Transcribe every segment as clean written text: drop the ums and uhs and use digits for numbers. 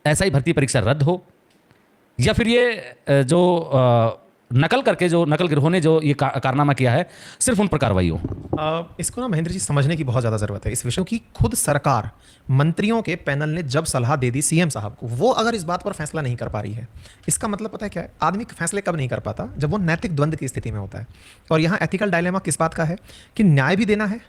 ऐसा ही भर्ती परीक्षा रद्द हो, या फिर ये जो नकल करके जो नकल गिरोह ने जो ये कारनामा किया है सिर्फ उन पर कार्रवाई हो। इसको ना महेंद्र जी समझने की बहुत ज़्यादा ज़रूरत है इस विषय की। खुद सरकार, मंत्रियों के पैनल ने जब सलाह दे दी सीएम साहब को, वो अगर इस बात पर फैसला नहीं कर पा रही है, इसका मतलब पता है क्या है? आदमी फैसले कब नहीं कर पाता? जब वो नैतिक द्वंद की स्थिति में होता है। और यहाँ एथिकल डायलेमा किस बात का है कि न्याय भी देना है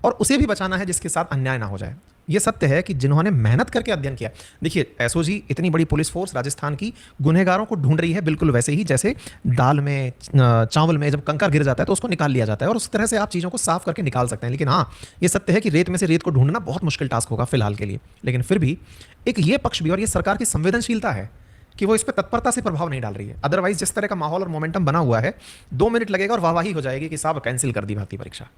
और उसे भी बचाना है जिसके साथ अन्याय ना हो जाए। ये सत्य है कि जिन्होंने मेहनत करके अध्ययन किया, देखिए एसओजी इतनी बड़ी पुलिस फोर्स राजस्थान की गुनहगारों को ढूंढ रही है, बिल्कुल वैसे ही जैसे दाल में चावल में जब कंकर गिर जाता है तो उसको निकाल लिया जाता है, और उस तरह से आप चीज़ों को साफ करके निकाल सकते हैं। लेकिन हाँ, ये सत्य है कि रेत में से रेत को ढूंढना बहुत मुश्किल टास्क होगा फिलहाल के लिए। लेकिन फिर भी एक ये पक्ष भी, और ये सरकार की संवेदनशीलता है कि वो इस पर तत्परता से प्रभाव नहीं डाल रही है। अदरवाइज जिस तरह का माहौल और मोमेंटम बना हुआ है, 2 मिनट लगेगा और वाहवाही हो जाएगी कि साहब कैंसिल कर दी भर्ती परीक्षा।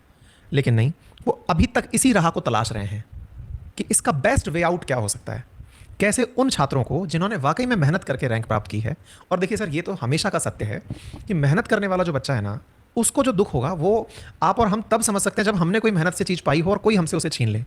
लेकिन नहीं, वो अभी तक इसी राह को तलाश रहे हैं कि इसका बेस्ट वे आउट क्या हो सकता है, कैसे उन छात्रों को जिन्होंने वाकई में मेहनत करके रैंक प्राप्त की है। और देखिए सर, ये तो हमेशा का सत्य है कि मेहनत करने वाला जो बच्चा है ना, उसको जो दुख होगा वो आप और हम तब समझ सकते हैं जब हमने कोई मेहनत से चीज़ पाई हो और कोई हमसे उसे छीन ले।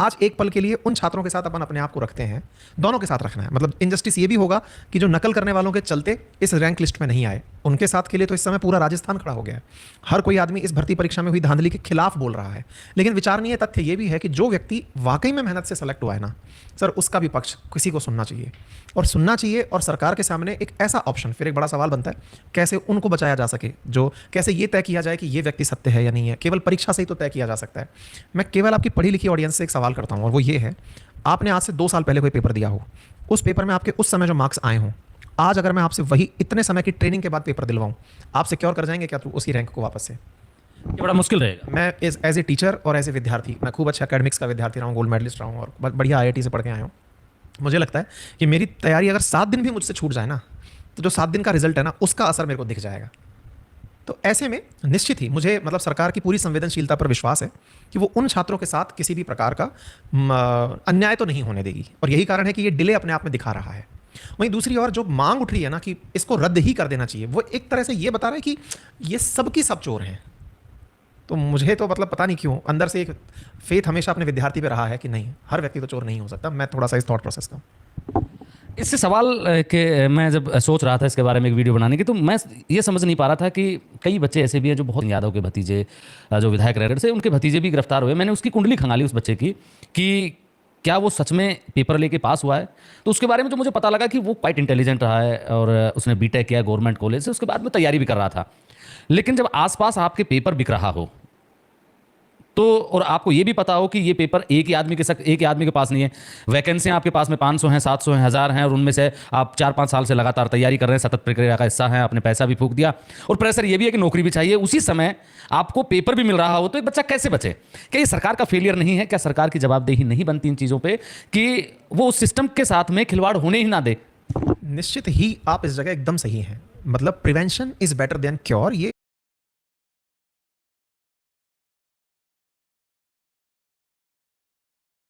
आज एक पल के लिए उन छात्रों के साथ अपन अपने आप को रखते हैं, दोनों के साथ रखना है। मतलब इनजस्टिस ये भी होगा कि जो नकल करने वालों के चलते इस रैंक लिस्ट में नहीं आए, उनके साथ के लिए तो इस समय पूरा राजस्थान खड़ा हो गया है। हर कोई आदमी इस भर्ती परीक्षा में हुई धांधली के खिलाफ बोल रहा है। लेकिन विचारणीय तथ्य ये भी है कि जो व्यक्ति वाकई में मेहनत से सेलेक्ट हुआ है ना सर, उसका भी पक्ष किसी को सुनना चाहिए, और सुनना चाहिए। और सरकार के सामने एक ऐसा ऑप्शन, फिर एक बड़ा सवाल बनता है कैसे उनको बचाया जा सके, जो कैसे ये तय किया जाए कि ये व्यक्ति सत्य है या नहीं है। केवल परीक्षा से ही तो तय किया जा सकता है। मैं केवल आपकी पढ़ी लिखी ऑडियंस से एक सवाल करता हूँ, और वो ये है, आपने आज से 2 साल पहले कोई पेपर दिया हो, उस पेपर में आपके उस समय जो मार्क्स आए हों, आज अगर मैं आपसे वही इतने समय की ट्रेनिंग के बाद पेपर दिलवाऊं, आप सिक्योर कर जाएंगे क्या उसी रैंक को वापस से? ये बड़ा मुश्किल रहेगा। मैं एज ए टीचर और एज ए विद्यार्थी, मैं खूब अच्छा एकेडमिक्स का विद्यार्थी रहा हूँ, गोल्ड मेडलिस्ट रहा हूँ और बढ़िया आईआईटी से पढ़ के आया हूँ। मुझे लगता है कि मेरी तैयारी अगर 7 दिन भी मुझसे छूट जाए ना, तो जो 7 दिन का रिजल्ट है ना, उसका असर मेरे को दिख जाएगा। तो ऐसे में निश्चित ही मुझे, मतलब सरकार की पूरी संवेदनशीलता पर विश्वास है कि वो उन छात्रों के साथ किसी भी प्रकार का अन्याय तो नहीं होने देगी, और यही कारण है कि ये डिले अपने आप में दिखा रहा है। वहीं दूसरी ओर जो मांग उठ रही है ना कि इसको रद्द ही कर देना चाहिए, वो एक तरह से ये बता रहा है कि ये सबकी सब चोर हैं। तो मुझे तो मतलब पता नहीं क्यों अंदर से एक फेथ हमेशा अपने विद्यार्थी पे रहा है कि नहीं, हर व्यक्ति तो चोर नहीं हो सकता। मैं थोड़ा सा इस थॉट प्रोसेस का इससे सवाल के मैं जब सोच रहा था इसके बारे में एक वीडियो बनाने की, तो मैं ये समझ नहीं पा रहा था कि कई बच्चे ऐसे भी हैं जो बहुत यादव के भतीजे, जो विधायक रह रहे थे, उनके भतीजे भी गिरफ्तार हुए। मैंने उसकी कुंडली खंगाली उस बच्चे की कि क्या वो सच में पेपर लेके पास हुआ है। तो उसके बारे में जो मुझे पता लगा कि वो क्वाइट इंटेलिजेंट रहा है और उसने बीटेक किया गवर्नमेंट कॉलेज से, उसके बाद में तैयारी भी कर रहा था। लेकिन जब आसपास आपके पेपर बिक रहा हो तो, और आपको ये भी पता हो कि ये पेपर एक ही आदमी के पास नहीं है, वैकेंसियां आपके पास में 500 हैं, 700 हैं, 1000 हैं, और उनमें से आप 4-5 साल से लगातार तैयारी कर रहे हैं, सतत प्रक्रिया का हिस्सा है, आपने पैसा भी फूंक दिया, और प्रेशर ये भी है कि नौकरी भी चाहिए, उसी समय आपको पेपर भी मिल रहा हो, तो एक बच्चा कैसे बचे? क्या ये सरकार का फेलियर नहीं है? क्या सरकार की जवाबदेही नहीं बनती इन चीज़ों पर कि वो उस सिस्टम के साथ में खिलवाड़ होने ही ना दे? निश्चित ही आप इस जगह एकदम सही हैं। मतलब prevention is better than cure. ये